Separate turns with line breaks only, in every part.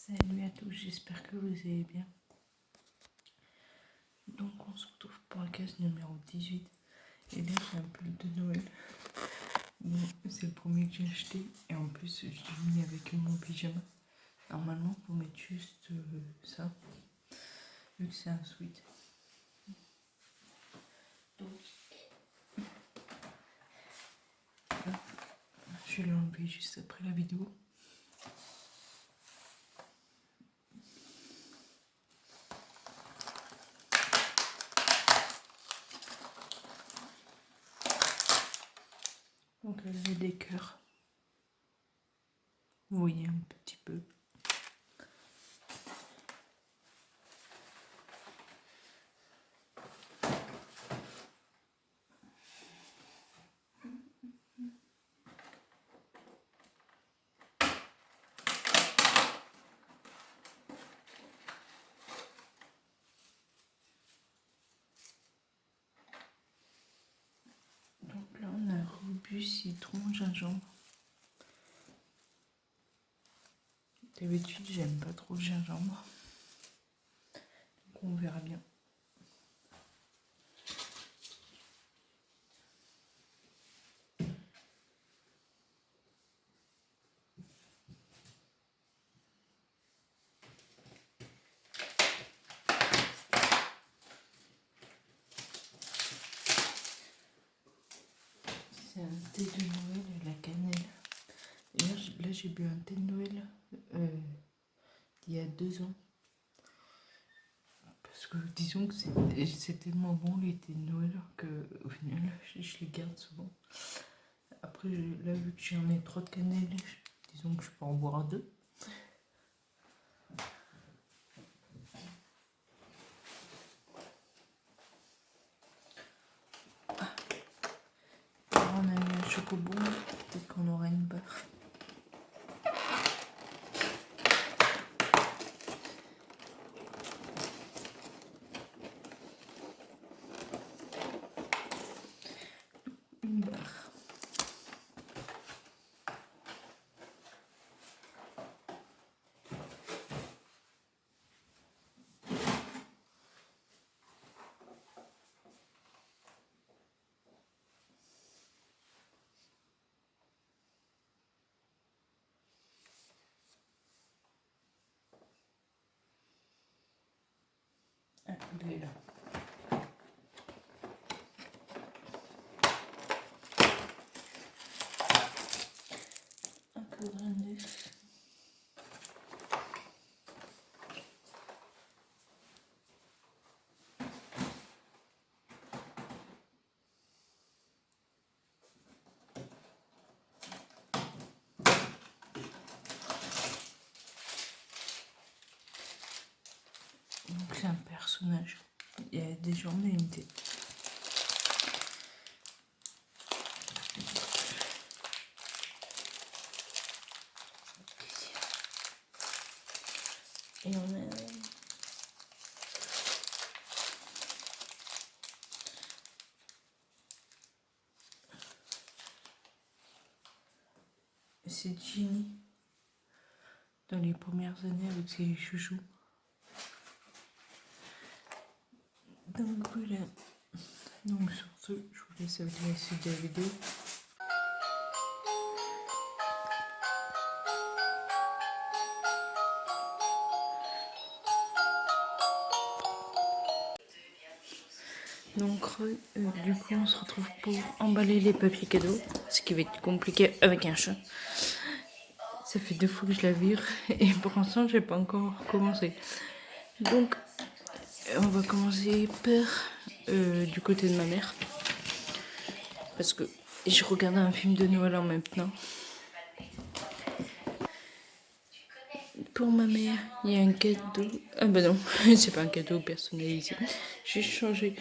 Salut à tous, j'espère que vous allez bien. Donc on se retrouve pour la case numéro 18. Et là j'ai un pull de Noël. Bon, c'est le premier que j'ai acheté. Et en plus je l'ai mis avec mon pyjama. Normalement faut mettre juste ça. Vu que c'est un sweat. Donc là, je vais l'enlever juste après la vidéo. Donc là j'ai des cœurs. Vous voyez un petit peu. Donc là on a rhubarbe, citron, gingembre. D'habitude j'aime pas trop le gingembre. Donc on verra bien. C'est un thé de Noël et la cannelle. D'ailleurs, là j'ai bu un thé de Noël il y a 2 ans. Parce que disons que c'est tellement bon les thés de Noël qu'au final je les garde souvent. Après là vu que j'en ai 3 de cannelle, disons que je peux en boire 2. Alors, on a eu un chocobon, peut-être qu'on aura une barre. Une barre. Ah, il est là. Un peu grindé. Donc c'est un personnage. Il y a des jambes et une tête. Et on a c'est Ginny dans les premières années avec ses chouchous. Donc voilà. Donc sur ce, je vous laisse avec la suite de la vidéo. Donc du coup on se retrouve pour emballer les papiers cadeaux, ce qui va être compliqué avec un chat. Ça fait 2 fois que je la vire et pour l'instant j'ai pas encore commencé. Donc on va commencer par du côté de ma mère. Parce que je regardais un film de Noël en même temps. Pour ma mère, il y a un cadeau. Ah bah non, c'est pas un cadeau personnalisé. J'ai changé.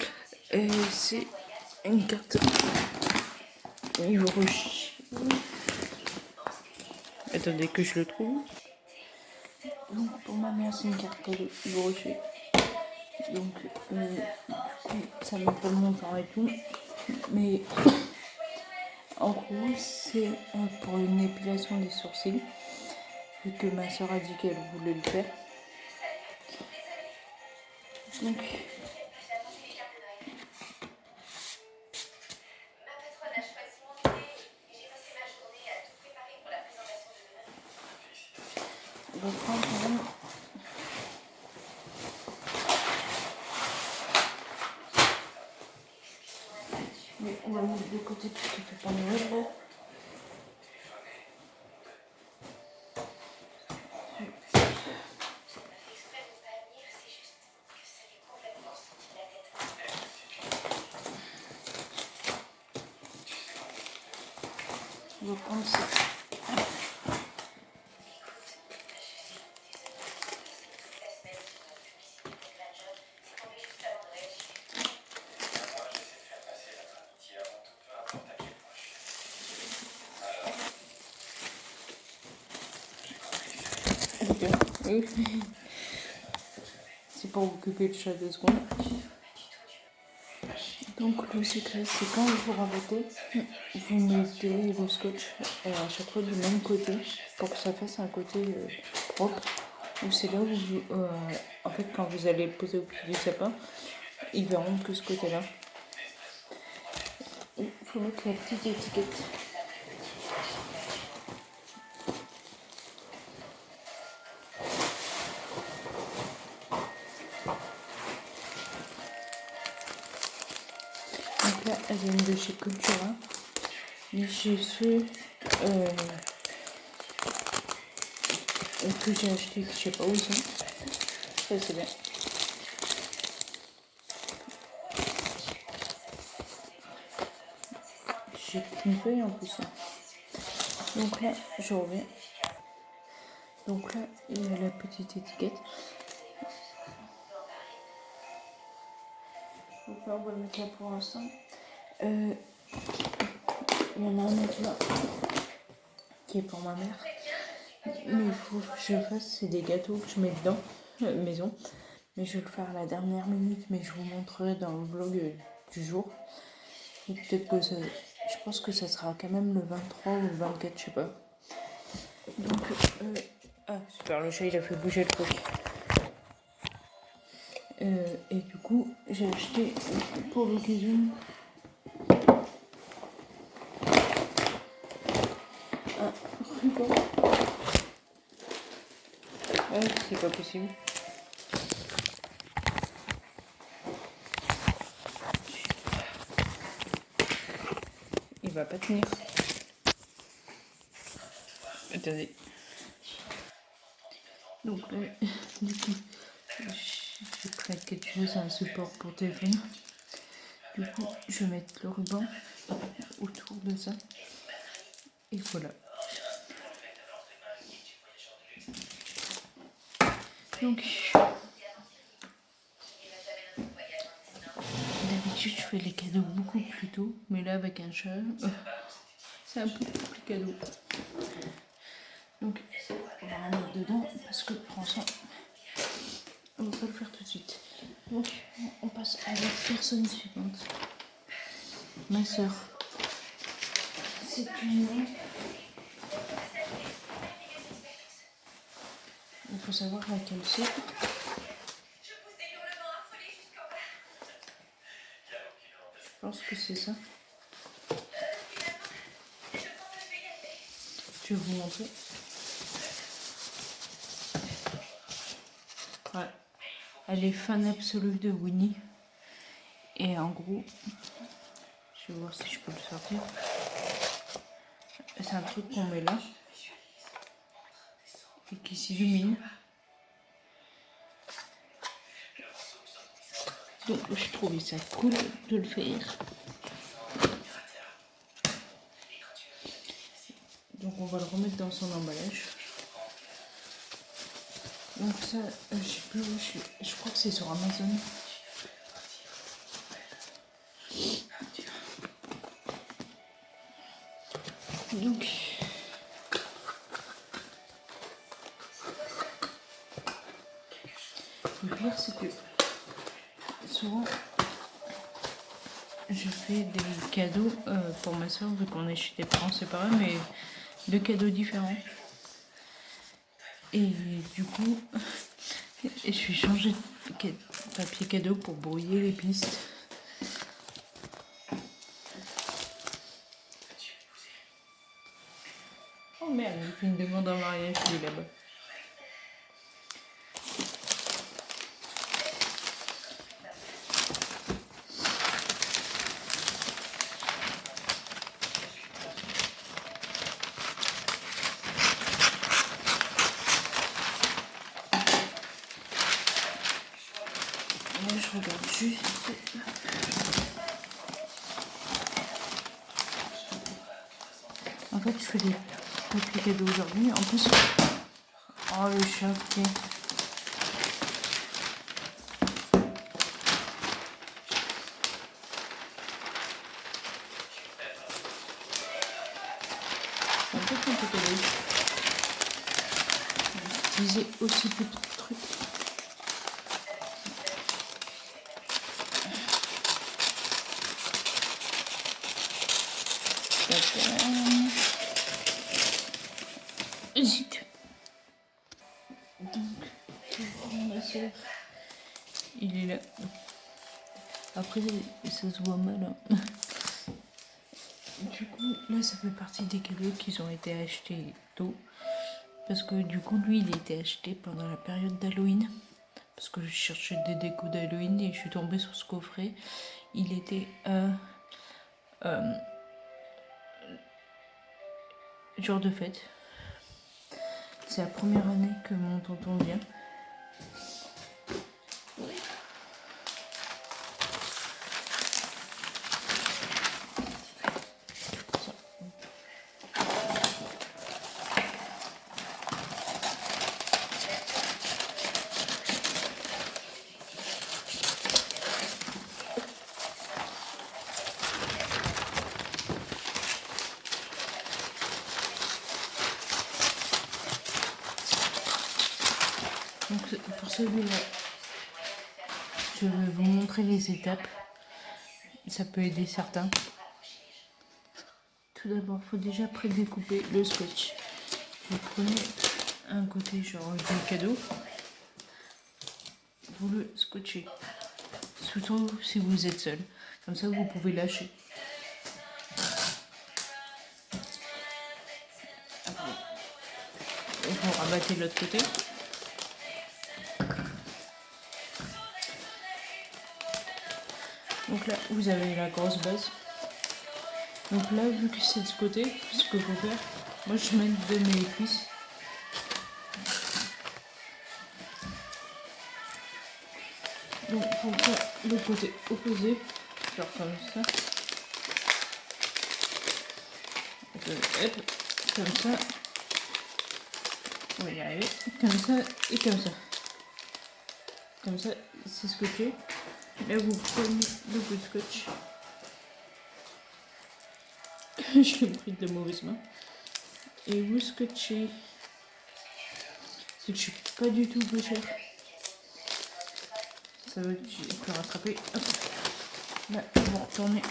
C'est une carte Yves Rocher. Attendez que je le trouve. Donc pour ma mère, c'est une carte cadeau Yves Rocher. Donc du coup, ça met pas le montant et tout. Mais en gros, c'est pour une épilation des sourcils. vu que ma soeur a dit qu'elle voulait le faire. Donc, on va prendre quand même. Mais on va mettre de côté tout ce qui fait pas Noël là. On va prendre ça. C'est pour occuper le chat 2 secondes. Donc le secret, c'est quand vous rabotez, vous mettez le scotch à chaque fois du même côté pour que ça fasse un côté propre. Ou c'est là où vous, en fait, quand vous allez le poser au pied du sapin, ils verront que ce côté-là. Il faut mettre la petite étiquette. Donc là, elle vient de chez Cultura. Mais j'ai fait que j'ai acheté, je sais pas où c'est. Ça c'est bien. J'ai qu'une feuille en plus. Donc là, je reviens. Donc là, il y a la petite étiquette. Donc là, on va le mettre là pour l'instant. Il y en a un autre là qui est pour ma mère. Mais il faut que je fasse, c'est des gâteaux que je mets dedans, maison. Mais je vais le faire à la dernière minute, mais je vous montrerai dans le vlog du jour. Et peut-être que ça, je pense que ça sera quand même le 23 ou le 24, je sais pas. Donc, ah super, le chat il a fait bouger le truc. Et du coup, j'ai acheté pour l'occasion un ruban. Ah, c'est pas possible. Il va pas tenir. Attendez. Donc là, du coup, j'ai pris quelque chose, un support pour téléphone. Du coup, je vais mettre le ruban autour de ça. Et voilà. Donc, d'habitude, je fais les cadeaux beaucoup plus tôt. Mais là, avec un chat, c'est un peu plus cadeau. Donc, on va en mettre dedans parce que pour l'instant, on va pas le faire tout de suite. Donc, on passe à la personne suivante. Ma soeur. C'est une lampe. Il faut savoir laquelle c'est. Je pense que c'est ça. Je vais vous montrer. Ouais. Elle est fan absolue de Winnie. Et en gros, je vais voir si je peux le sortir. C'est un truc qu'on met là. Et qui s'illumine. Donc je trouvais ça cool de le faire. Donc on va le remettre dans son emballage. Donc ça, je sais plus où je crois que c'est sur Amazon. Donc le pire c'est que souvent je fais des cadeaux pour ma soeur vu qu'on est chez des parents séparés, mais deux cadeaux différents. Et du coup, je suis changé de papier cadeau pour brouiller les pistes. Oh merde, il fait une demande en mariage, lui là-bas. Là, je regarde juste. En fait, je fais des papiers cadeaux aujourd'hui. En plus, oh le chat, ok. C'est un peu compliqué. J'utilisais aussi peu de trucs. Zut. Donc, ma soeur, il est là. Après, ça se voit mal. Hein. Du coup, là, ça fait partie des cadeaux qui ont été achetés tôt. Parce que du coup, lui, il a été acheté pendant la période d'Halloween. Parce que je cherchais des décos d'Halloween et je suis tombée sur ce coffret. Il était jour de fête. C'est la première année que mon tonton vient. Donc pour celui-là, je vais vous montrer les étapes. Ça peut aider certains. Tout d'abord, il faut déjà prédécouper le scotch. Vous prenez un côté genre du cadeau. Vous le scotchez. Surtout si vous êtes seul. Comme ça, vous pouvez lâcher. Et vous rabattez de l'autre côté. Donc là, vous avez la grosse base. Donc là, vu que c'est de ce côté, ce que faut faire, moi je mets de mes cuisses. Donc pour faire le côté opposé, genre comme ça. Hop, comme ça. On va y arriver. Comme ça et comme ça. Comme ça, c'est scotché. Là, vous prenez le bout de scotch. Je l'ai pris de mauvaise main. Et vous scotchez. C'est que je suis pas du tout peu cher. Ça veut que je peux rattraper. Hop. Là, vous retournez.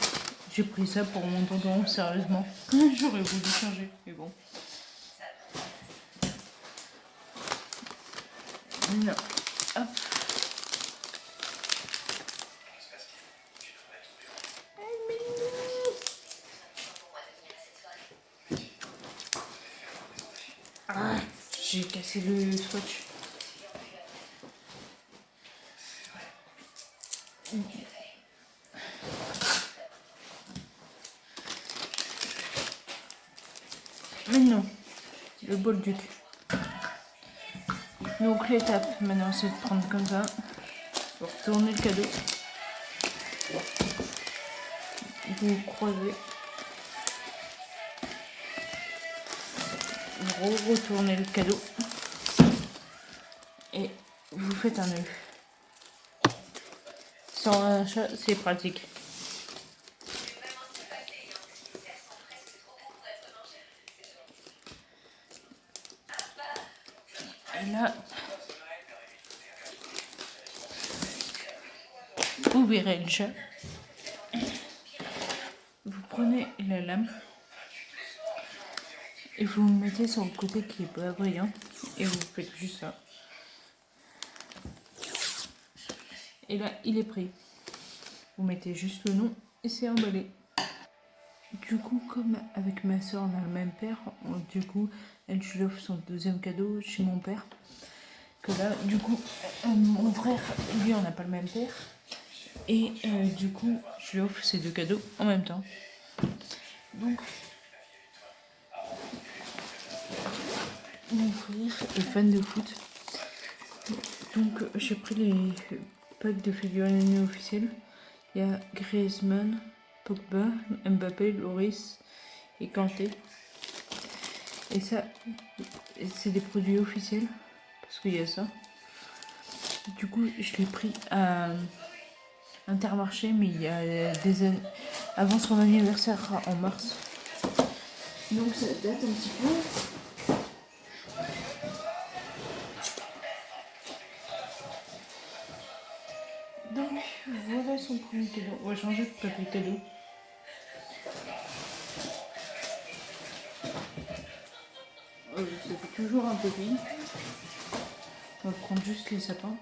J'ai pris ça pour mon tonton, sérieusement. J'aurais voulu changer, mais bon. Là, hop. Ah, j'ai cassé le scotch. Maintenant, le bol duc. Donc l'étape maintenant, c'est de prendre comme ça. Vous retournez le cadeau. Vous croisez. Vous retournez le cadeau. Et vous faites un nœud. Sans un chat, c'est pratique. Et là, vous verrez le chat. Vous prenez la lame et vous le mettez sur le côté qui est pas brillant. et vous faites juste ça. Et là, il est prêt. Vous mettez juste le nom et c'est emballé. Du coup, comme avec ma soeur, on a le même père, du coup, elle, je lui offre son deuxième cadeau chez mon père. Que là, du coup, mon frère, lui, on n'a pas le même père. Et du coup, je lui offre ces deux cadeaux en même temps. Donc, mon frère est fan de foot. Donc, j'ai pris les packs de figurines officielles. Il y a Griezmann, Pogba, Mbappé, Loris et Kanté. Et ça, c'est des produits officiels, parce qu'il y a ça. Du coup, je l'ai pris à Intermarché, mais il y a des années, avant son anniversaire en mars. Donc ça date un petit peu. Donc voilà son premier cadeau. On va changer de papier cadeau. Ça fait toujours un peu vide. On va prendre juste les sapins.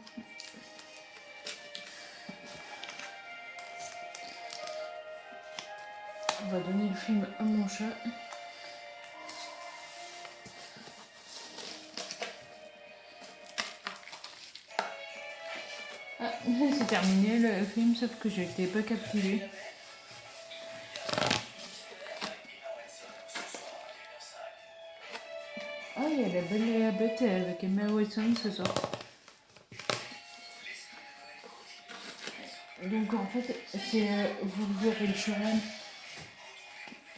On va donner le film à mon chat. Ah, c'est terminé le film, sauf que je n'étais pas capturé. Ah, il y a La Belle et la Bête avec Emma Watson ce soir. Donc en fait, c'est vous verrez le chemin,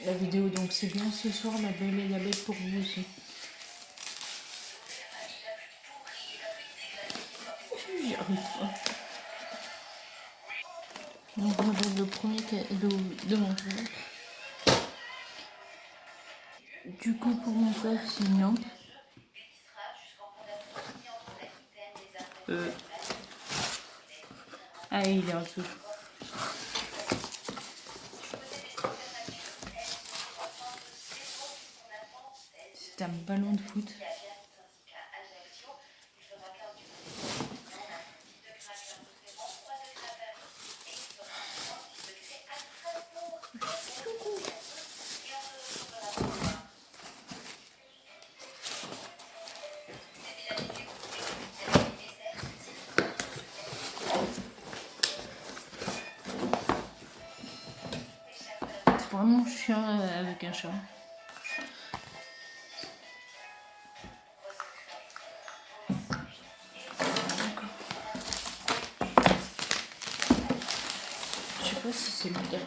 la vidéo. Donc c'est bien ce soir La Belle et la Bête pour vous aussi. J'y arrive pas. Donc voilà le premier cadeau de mon frère. Du coup pour mon frère c'est une lampe. Ah il est en dessous. C'est un ballon de foot. C'est vraiment chiant avec un chat. Je sais pas si c'est le dernier.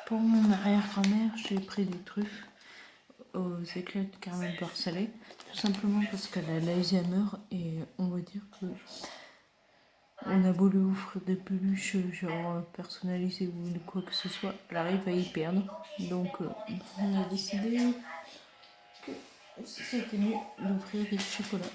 Pour mon arrière-grand-mère, j'ai pris des truffes aux éclats de caramel beurre salé, tout simplement parce qu'elle a l'Alzheimer et on va dire que on a beau lui offrir des peluches genre personnalisées ou quoi que ce soit, elle arrive à y perdre. Donc on a décidé que c'était mieux d'offrir des chocolats.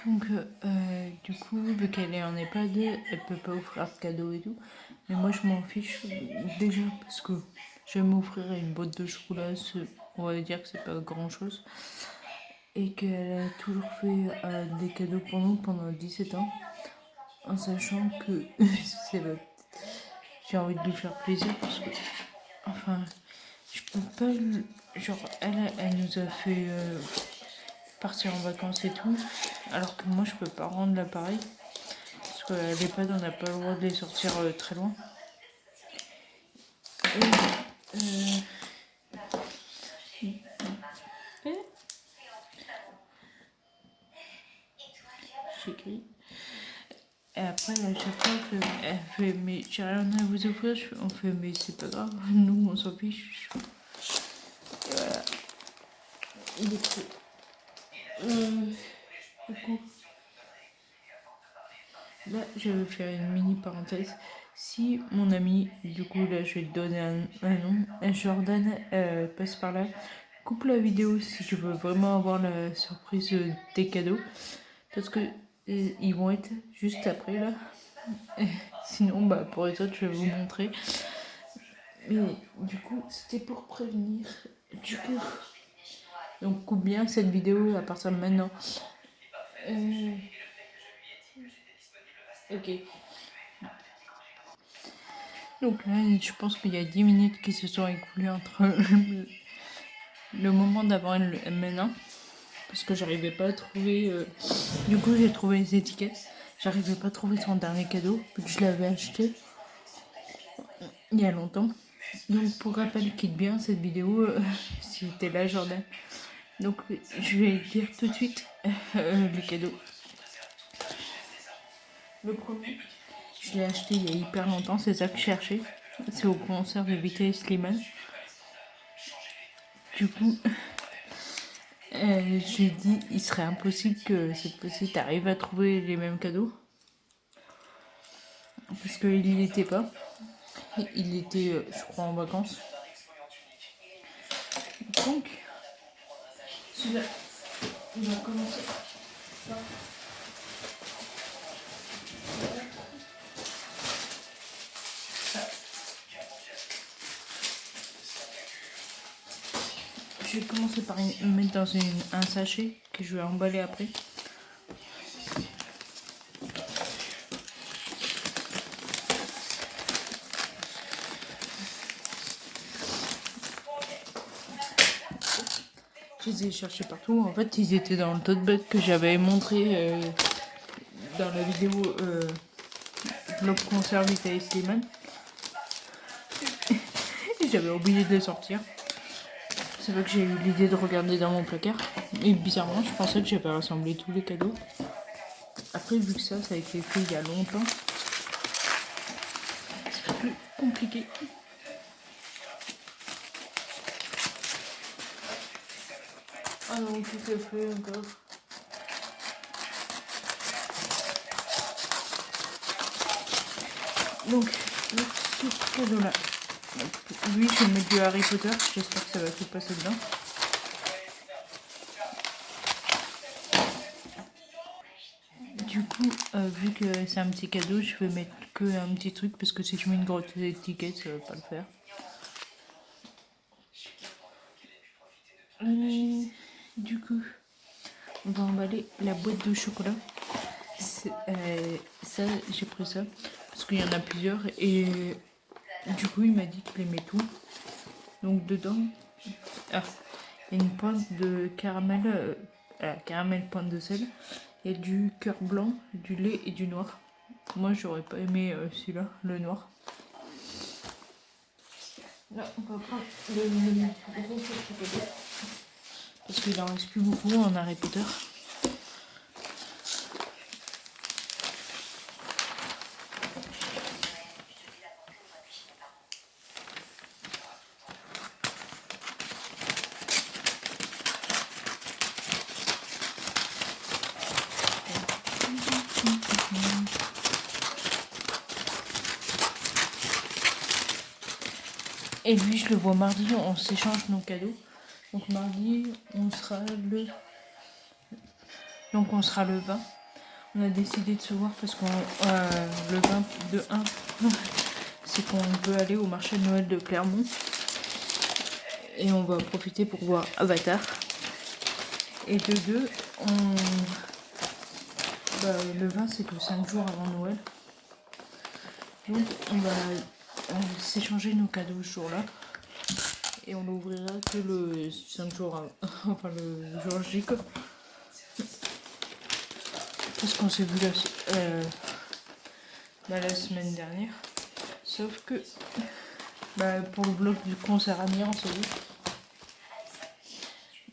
Donc, du coup, vu qu'elle est en EHPAD, elle peut pas offrir de cadeaux et tout. Mais moi, je m'en fiche déjà parce que je vais m'offrir une boîte de chocolat. On va dire que c'est pas grand chose. Et qu'elle a toujours fait des cadeaux pour nous pendant 17 ans. En sachant que j'ai envie de lui faire plaisir parce que, enfin, je peux pas. Genre, elle nous a fait partir en vacances et tout. Alors que moi, je peux pas rendre l'appareil. Parce que l'EHPAD, on n'a pas le droit de les sortir très loin. J'écris. Et après, à chaque fois, elle fait mais j'ai rien à vous offrir. On fait mais c'est pas grave, nous on s'en fiche. Et voilà. Du coup, là, je vais faire une mini parenthèse. Si mon ami, du coup, là, je vais te donner un nom, Jordan, passe par là, coupe la vidéo si tu veux vraiment avoir la surprise des cadeaux. Parce que ils vont être juste après, là. Sinon, bah, pour les autres, je vais vous montrer. Mais du coup, c'était pour prévenir. Du coup, donc coupe bien cette vidéo à partir de maintenant. Ok. Donc là, je pense qu'il y a 10 minutes qui se sont écoulées entre le moment d'avoir le M1. Parce que j'arrivais pas à trouver... Du coup, j'ai trouvé les étiquettes. J'arrivais pas à trouver son dernier cadeau, vu que je l'avais acheté il y a longtemps. Donc pour rappel, quitte bien cette vidéo, si t'es là, Jordan. Donc je vais dire tout de suite les cadeaux. Le premier, je l'ai acheté il y a hyper longtemps, c'est ça que je cherchais. C'est au concert de Vitaly Slimane. Du coup, j'ai dit, il serait impossible que cette fois-ci t'arrives à trouver les mêmes cadeaux. Parce qu'il n'y était pas. Il était, je crois, en vacances. Donc, celui-là, on va commencer par... Je vais commencer par mettre dans un sachet que je vais emballer après. Je les ai cherchés partout. En fait, ils étaient dans le tote bag que j'avais montré dans la vidéo vlog concert Vitaly Slimane. Et j'avais oublié de les sortir. C'est vrai que j'ai eu l'idée de regarder dans mon placard. Et bizarrement, je pensais que j'avais rassemblé tous les cadeaux. Après, vu que ça a été fait il y a longtemps, c'est plus compliqué. Ah non, tout est fait encore. Donc, ce cadeau-là. Lui, je vais mettre du Harry Potter. J'espère que ça va tout passer dedans. Du coup, vu que c'est un petit cadeau, je vais mettre que un petit truc parce que si je mets une grosse étiquette, ça va pas le faire. Du coup, on va emballer la boîte de chocolat. Ça, j'ai pris ça parce qu'il y en a plusieurs et du coup, il m'a dit qu'il aimait tout. Donc dedans, il y a une pointe de caramel, caramel pointe de sel. Il y a du cœur blanc, du lait et du noir. Moi, j'aurais pas aimé celui-là, le noir. Là, on va prendre le gros chocolat. Parce qu'il en reste plus beaucoup en Harry Potter. Et lui, je le vois mardi, on s'échange nos cadeaux. Donc mardi, on sera le 20. On a décidé de se voir parce qu'on le 20 de 1, c'est qu'on veut aller au marché de Noël de Clermont. Et on va profiter pour voir Avatar. Et de 2, le 20, c'est que 5 jours avant Noël. Donc on va s'échanger nos cadeaux ce jour-là. Et on l'ouvrira que le 5 jours avant. Enfin le jour J, quoi. Parce qu'on s'est vu la semaine dernière. Sauf que pour le vlog du concert à Milan, on s'est vu.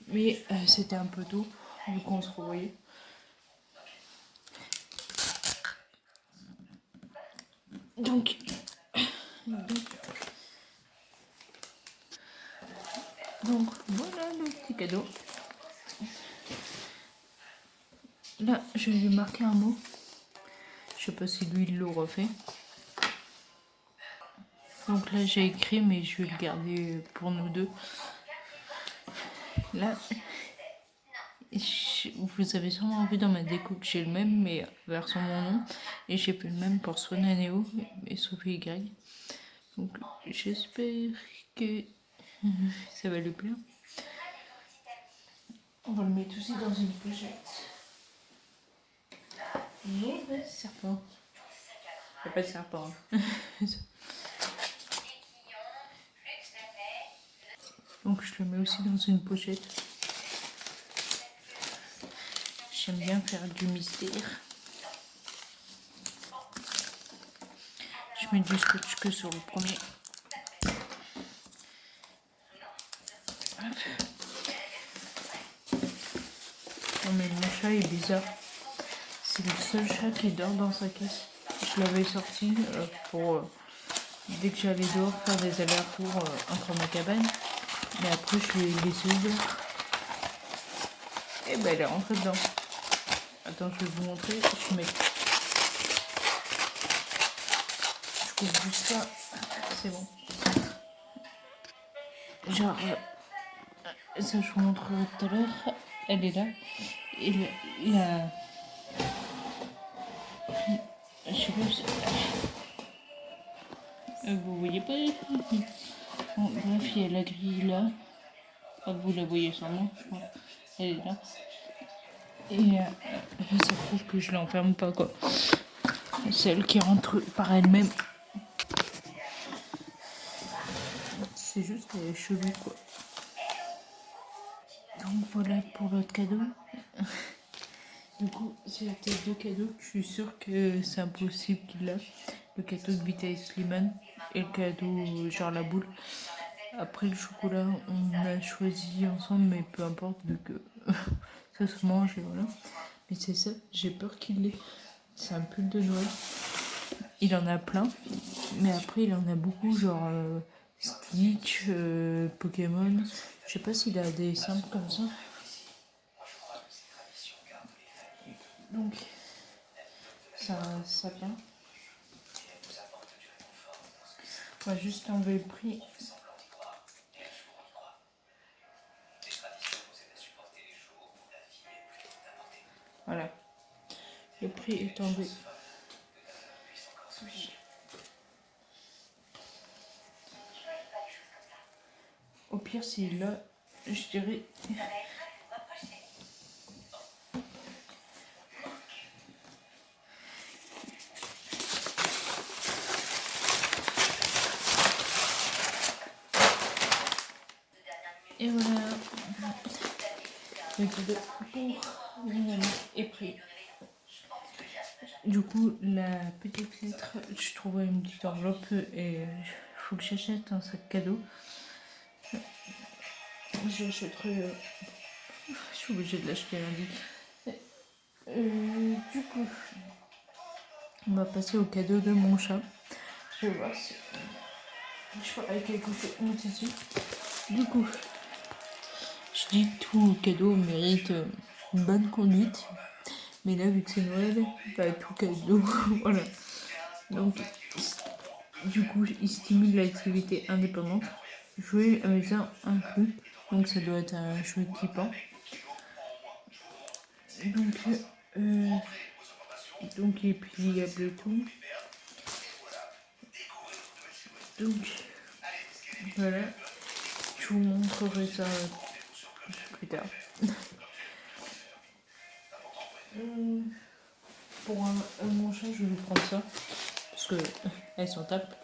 Mais c'était un peu tôt, vu qu'on se revoyait. Donc voilà le petit cadeau. Là, je vais lui marquer un mot. Je sais pas si lui il l'aura fait. Donc là, j'ai écrit, mais je vais le garder pour nous deux. Là, vous avez sûrement vu dans ma déco que j'ai le même, mais version mon nom. Et j'ai fait le même pour Swan Néo et Sophie Y. Donc j'espère que ça va lui plaire. On va le mettre aussi dans une pochette. Non, serpent. Il n'y a pas de serpent. Donc je le mets aussi dans une pochette. J'aime bien faire du mystère. Je mets du scotch que sur le premier. Non mais mon chat est bizarre. C'est le seul chat qui dort dans sa caisse. Je l'avais sorti pour dès que j'allais dehors faire des allers-retours entre ma cabane. Mais après je l'ai laissé ouvert. Et ben elle est rentrée dedans. Attends, je vais vous montrer. Je mets. Je coupe juste ça. C'est bon. Genre, ça je vous montrerai tout à l'heure. Elle est là. Et la. Je sais pas si. Vous voyez pas. Bon, bref, il y a la grille là. Vous la voyez sûrement, je crois. Elle est là. Et ça prouve que je l'enferme pas, quoi. C'est elle qui rentre par elle-même. C'est juste qu'elle est chelou, quoi. Donc voilà pour l'autre cadeau. Du coup, c'était deux cadeaux. Je suis sûre que c'est impossible qu'il l'a. Le cadeau de Vita et Slimane et le cadeau genre la boule. Après le chocolat, on a choisi ensemble, mais peu importe, vu que ça se mange et voilà. Mais c'est ça, j'ai peur qu'il l'ait. C'est un pull de Noël. Il en a plein, mais après il en a beaucoup, genre Stitch, Pokémon. Je sais pas s'il a des simples comme ça. Donc, ça peint. On va juste enlever le prix. Voilà. Le prix est tombé. Au pire, s'il là, je dirais. Et voilà. Le cadeau pour mon ami est pris. Du coup, la petite lettre, je trouvais une petite enveloppe et il faut que j'achète un sac cadeau. J'achèterai. Je suis obligée de l'acheter lundi. Du coup, on va passer au cadeau de mon chat. Je vais voir si je ferai quelque chose dessus. Du coup, je dis que tout cadeau mérite une bonne conduite. Mais là, vu que c'est Noël, bah, tout cadeau, voilà. Donc, du coup, il stimule l'activité indépendante. Jouer avec ça inclus. Donc, ça doit être un jouet qui pend. Donc, il est pliable et tout. Donc, voilà. Je vous montrerai ça plus tard. Pour mon chat, je vais lui prendre ça. Parce que elles sont tapes.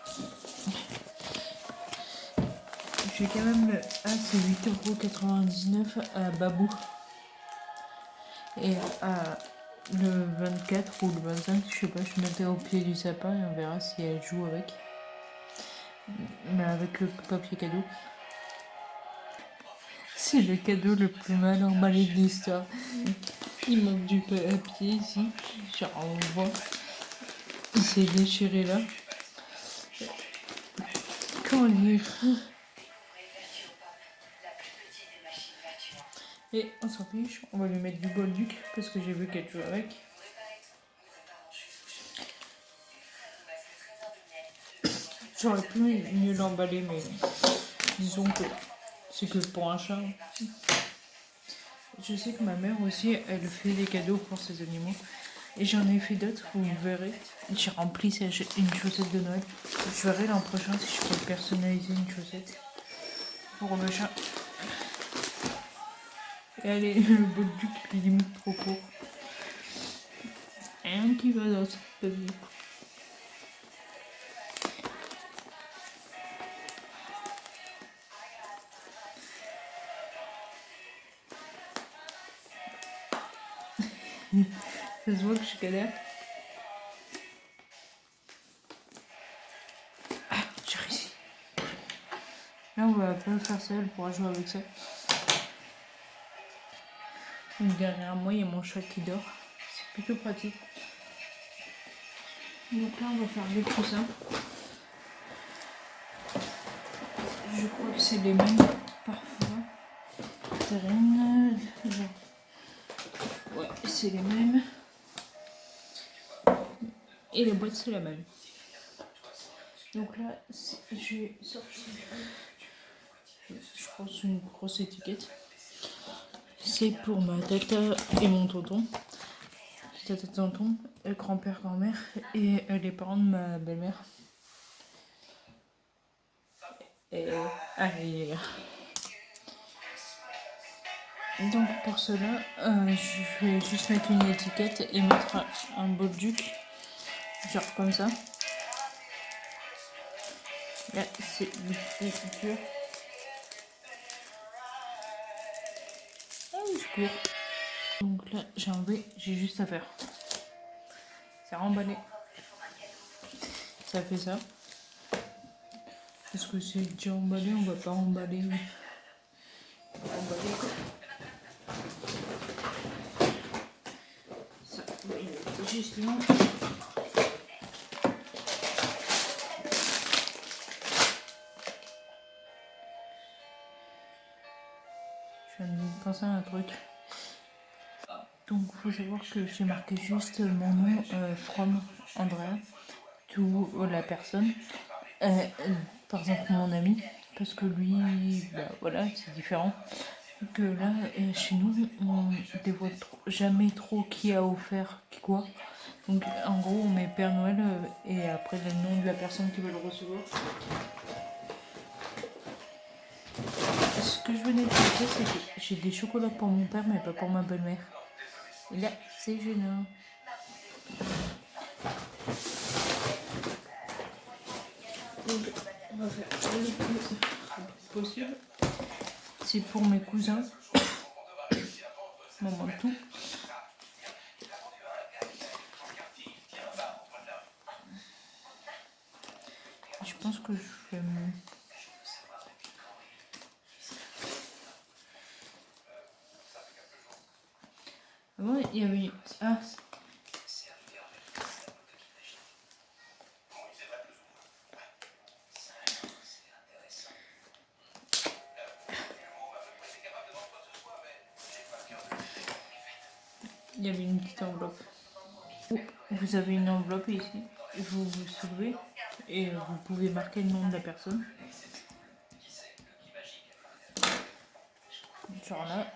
J'ai quand même le c'est 8,99 € à Babou. Et à le 24 ou le 25, je sais pas, je mettais au pied du sapin et on verra si elle joue avec. Mais avec le papier cadeau. C'est le cadeau le plus mal emballé de l'histoire. Il manque du papier ici. Genre on voit. Il s'est déchiré là. Comment dire? Et on s'en fiche, on va lui mettre du Bolduc parce que j'ai vu qu'elle joue avec. J'aurais pu mieux l'emballer, mais disons que c'est que pour un chat. Je sais que ma mère aussi, elle fait des cadeaux pour ses animaux. Et j'en ai fait d'autres, vous verrez. J'ai rempli une chaussette de Noël. Je verrai l'an prochain si je peux personnaliser une chaussette pour le chat. Et allez, le Bolduc, il est limite trop court. Rien qui va dans cette vie. Ça se voit que je galère. Ah, j'ai réussi. Là, on va pas faire ça, elle pourra jouer avec ça. Donc, derrière moi, il y a mon chat qui dort. C'est plutôt pratique. Donc là, on va faire des coussins. Je crois que c'est les mêmes parfois. Terrine, genre. Ouais, c'est les mêmes. Et la boîte, c'est la même. Donc là, j'ai sorti, je pense, une grosse étiquette. C'est pour ma tata et mon tonton. Tata, tonton, grand-père, grand-mère et les parents de ma belle-mère. Et il est là. Donc pour cela, je vais juste mettre une étiquette et mettre un Bolduc, genre comme ça. Là, c'est l'écriture. Ah oui, je cours. Donc là, j'ai enlevé, j'ai juste à faire. C'est remballé. Ça fait ça. Parce que c'est déjà emballé, on va pas emballer. On va emballer quoi. Ça, justement. Je viens de penser à un truc. Donc, il faut savoir que j'ai marqué juste mon nom, from Andrea, to la personne. Par exemple, mon ami, parce que lui, bah, voilà, c'est différent. Que là, chez nous, on dévoile jamais trop qui a offert quoi. Donc, en gros, on met Père Noël et après le nom de la personne qui veut le recevoir. Ce que je venais de dire, c'est que j'ai des chocolats pour mon père, mais pas pour ma belle-mère. Et là, c'est gênant. Donc, on va faire le plus rapide possible. C'est pour mes cousins. Maman tout. Je pense que je vais me... Avant, il y avait... Ah, il y avait une petite enveloppe. Vous avez une enveloppe ici. Vous vous soulevez et vous pouvez marquer le nom de la personne. Genre là.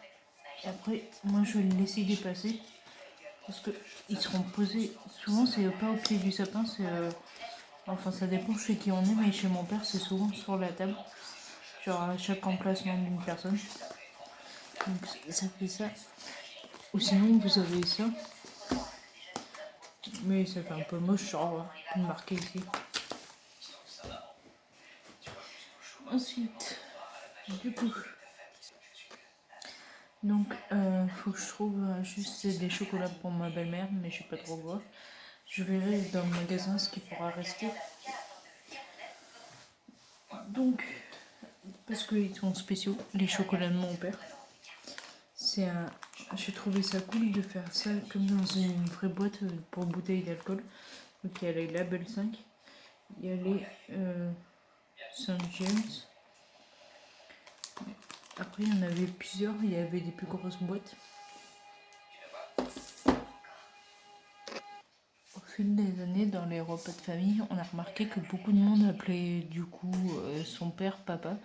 Et après, moi je vais le laisser dépasser. Parce que ils seront posés. Souvent, c'est pas au pied du sapin, c'est. Enfin, ça dépend chez qui on est, mais chez mon père, c'est souvent sur la table. Genre à chaque emplacement d'une personne. Donc ça fait ça. Ou sinon, vous avez ça. Mais ça fait un peu moche, genre, marqué ici. Ensuite, du coup. Donc, faut que je trouve juste des chocolats pour ma belle-mère, mais je sais pas trop quoi. Je verrai dans le magasin ce qui pourra rester. Donc, parce qu'ils sont spéciaux, les chocolats de mon père. J'ai trouvé ça cool de faire ça comme dans une vraie boîte pour bouteilles d'alcool. Donc il y a les Label 5, il y a les Saint James. Après, il y en avait plusieurs, il y avait des plus grosses boîtes. Au fil des années, dans les repas de famille, on a remarqué que beaucoup de monde appelait du coup son père papa.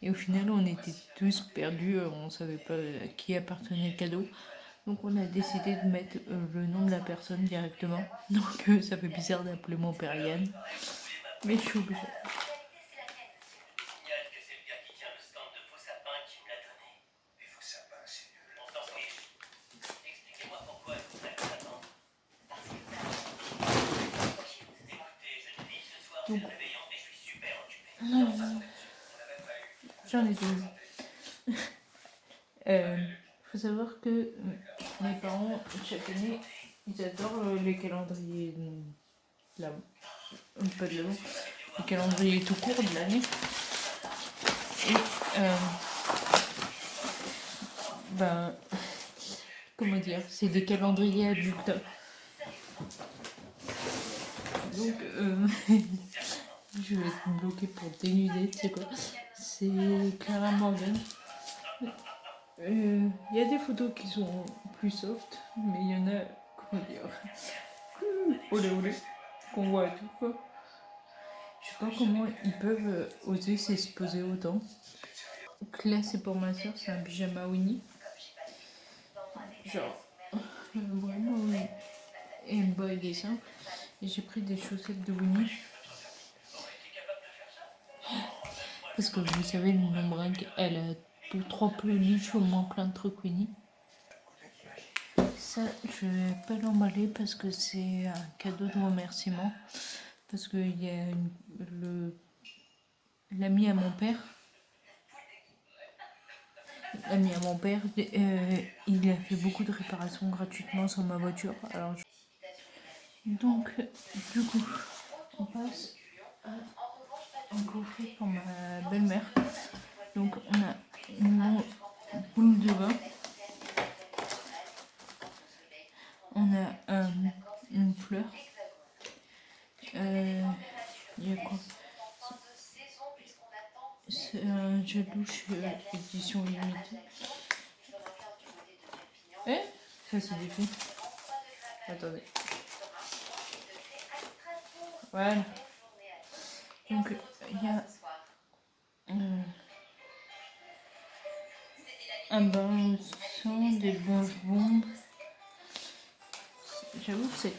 Et au final, on était tous perdus, on ne savait pas à qui appartenait le cadeau. Donc on a décidé de mettre le nom de la personne directement. Donc ça fait bizarre d'appeler mon père Yann. Mais je suis obligée. Donc, j'en ai deux. Faut savoir que mes parents, chaque année, ils adorent les calendriers de l'avant. Pas de l'avant, les calendriers tout court de l'année. Et comment dire, c'est des calendriers adultes. Donc, je vais être bloquée pour dénuder, tu sais quoi. C'est Clara Morgan. Il y a des photos qui sont plus soft, mais il y en a, comment dire, olé olé, qu'on voit à tout quoi. Je sais pas comment ils peuvent oser s'exposer autant. Donc là, c'est pour ma soeur, c'est un pyjama Winnie. Genre, vraiment, et bah, il est simple. Et j'ai pris des chaussettes de Winnie. Parce que vous savez, mon brinque, elle a 3 peluches, au moins plein de trucs Winnie. Ça, je vais pas l'emballer parce que c'est un cadeau de remerciement. Parce qu'il y a l'ami à mon père. L'ami à mon père, il a fait beaucoup de réparations gratuitement sur ma voiture. Alors, donc, du coup, on passe à un coffret pour ma belle-mère. Donc, on a une boule de vin. On a une fleur. Il y a quoi? C'est un Jalouche édition limitée. Eh? Ça c'est des filles. Attendez. Voilà. Donc il y a un bain au sang, des bonbons. J'avoue que c'est...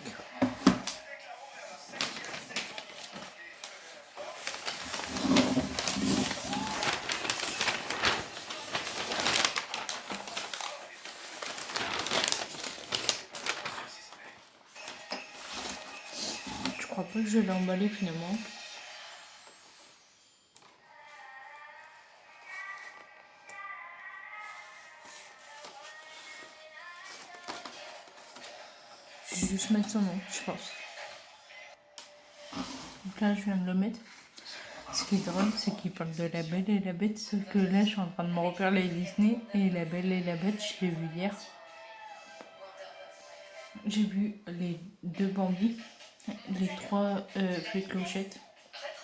Je crois pas que je l'ai emballé finalement. Je vais juste mettre son nom, je pense. Donc là, je viens de le mettre. Ce qui est drôle, c'est qu'il parle de La Belle et la Bête, sauf que là, je suis en train de me refaire les Disney, et La Belle et la Bête, je l'ai vu hier. J'ai vu les 2 Bambi, les 3 Fée Clochette.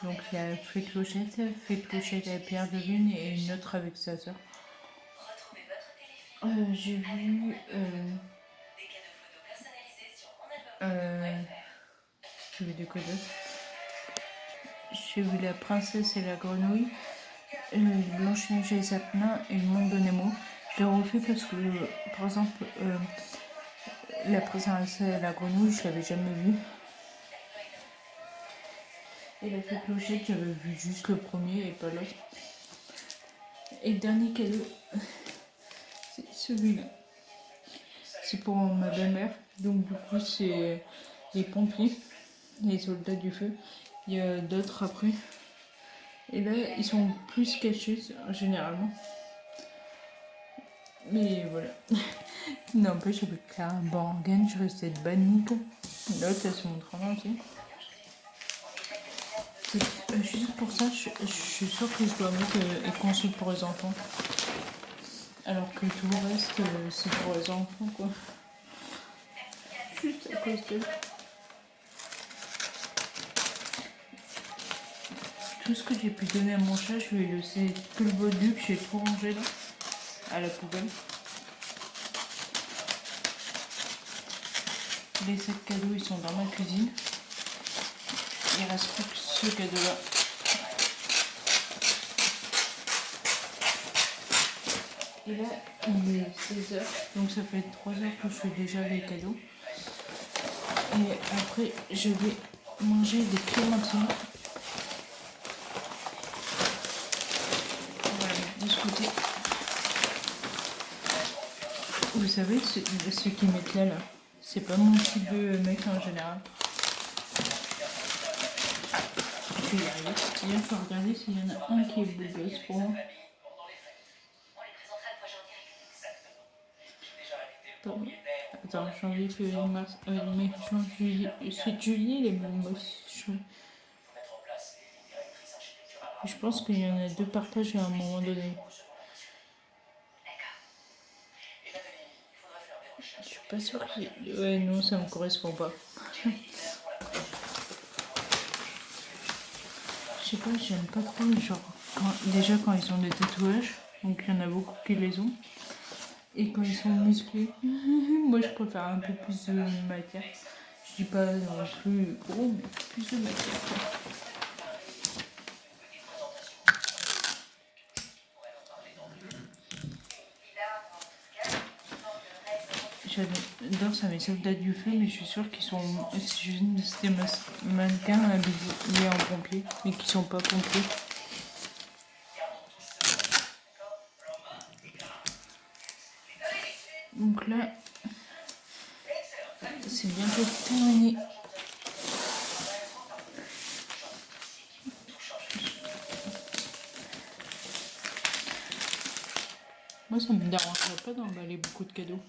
Donc il y a Fée Clochette à Pierre de Lune et une autre avec sa soeur. J'ai vu des quoi d'autre. J'ai vu La Princesse et la Grenouille, Blanche-Neige et les Sapins et Le Monde de Nemo. Je l'ai refait parce que, par exemple, La Princesse et la Grenouille, je l'avais jamais vue. Et la Fée Clochette, j'avais vu juste le premier et pas l'autre. Et le dernier cadeau, c'est celui-là. C'est pour ma belle-mère. Donc du coup, c'est les pompiers, les soldats du feu. Il y a d'autres après. Et là, ils sont plus cachés généralement. Mais voilà. N'empêche, avec Clara Morgan, je restais de bannie. L'autre, elle se montre en entier. Juste pour ça, je suis sûre que je dois mettre et conçu pour les enfants. Alors que tout le reste, c'est pour les enfants, quoi. Juste à cause de... tout ce que j'ai pu donner à mon chat, je lui ai laissé tout le volume, j'ai tout rangé là, à la poubelle. Les sacs cadeaux, ils sont dans ma cuisine. Il reste plus que ce cadeau-là. Et là, il est 16h, donc ça fait 3 heures que je fais déjà les cadeaux. Et après, je vais manger des clémentines. On va la mettre de ce côté. Vous savez, ceux qui mettent là, c'est pas mon type de mec en général. Je vais y arriver. Hier, je vais regarder s'il y en a un qui est beau gosse pour moi. Attends, janvier, février, mars, mai, juin, juillet. C'est juillet les mêmes moches. Je pense qu'il y en a 2 partagés à un moment donné. Je suis pas sûre que... Ouais, non, ça me correspond pas. Je sais pas, j'aime pas trop, genre, déjà quand ils ont des tatouages, donc il y en a beaucoup qui les ont. Et quand ils sont musclés, moi je préfère un peu plus de matière. Je dis pas non plus gros, mais plus de matière, quoi. J'adore ça, mes soldats du feu, mais je suis sûre qu'ils sont. C'est juste des mannequins habillés en pompier, mais qui sont pas pompiers. Donc là, c'est bientôt terminé. Moi, ça me dérangerait pas d'emballer beaucoup de cadeaux.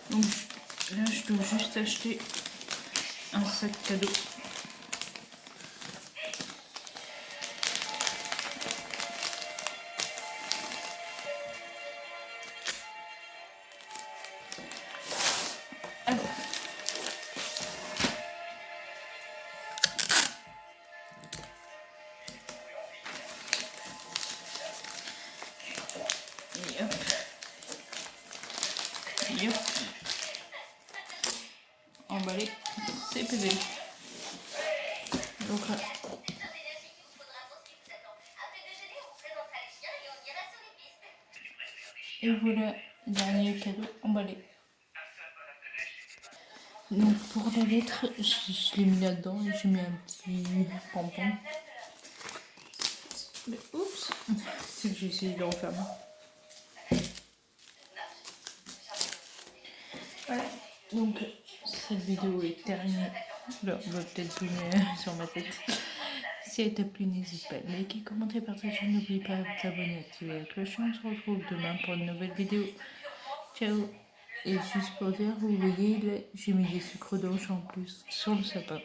Donc là, je dois juste acheter un sac cadeau. Alors, et hop. Et hop. Emballé, c'est pesé. Donc là. Et voilà, dernier cadeau emballé. Donc pour la lettre, je l'ai mis là-dedans et j'ai mis un petit pompon. Mais oups, c'est que j'ai essayé de le refermer. Voilà, donc cette vidéo est terminée. Là, on va peut-être zoomer sur ma tête. Si elle t'a plu, n'hésite pas à liker, commenter, partager. N'oublie pas de t'abonner, activer la cloche. On se retrouve demain pour une nouvelle vidéo. Ciao. Et juste pour dire, vous voyez, là, j'ai mis des sucres d'orge en plus sur le sapin.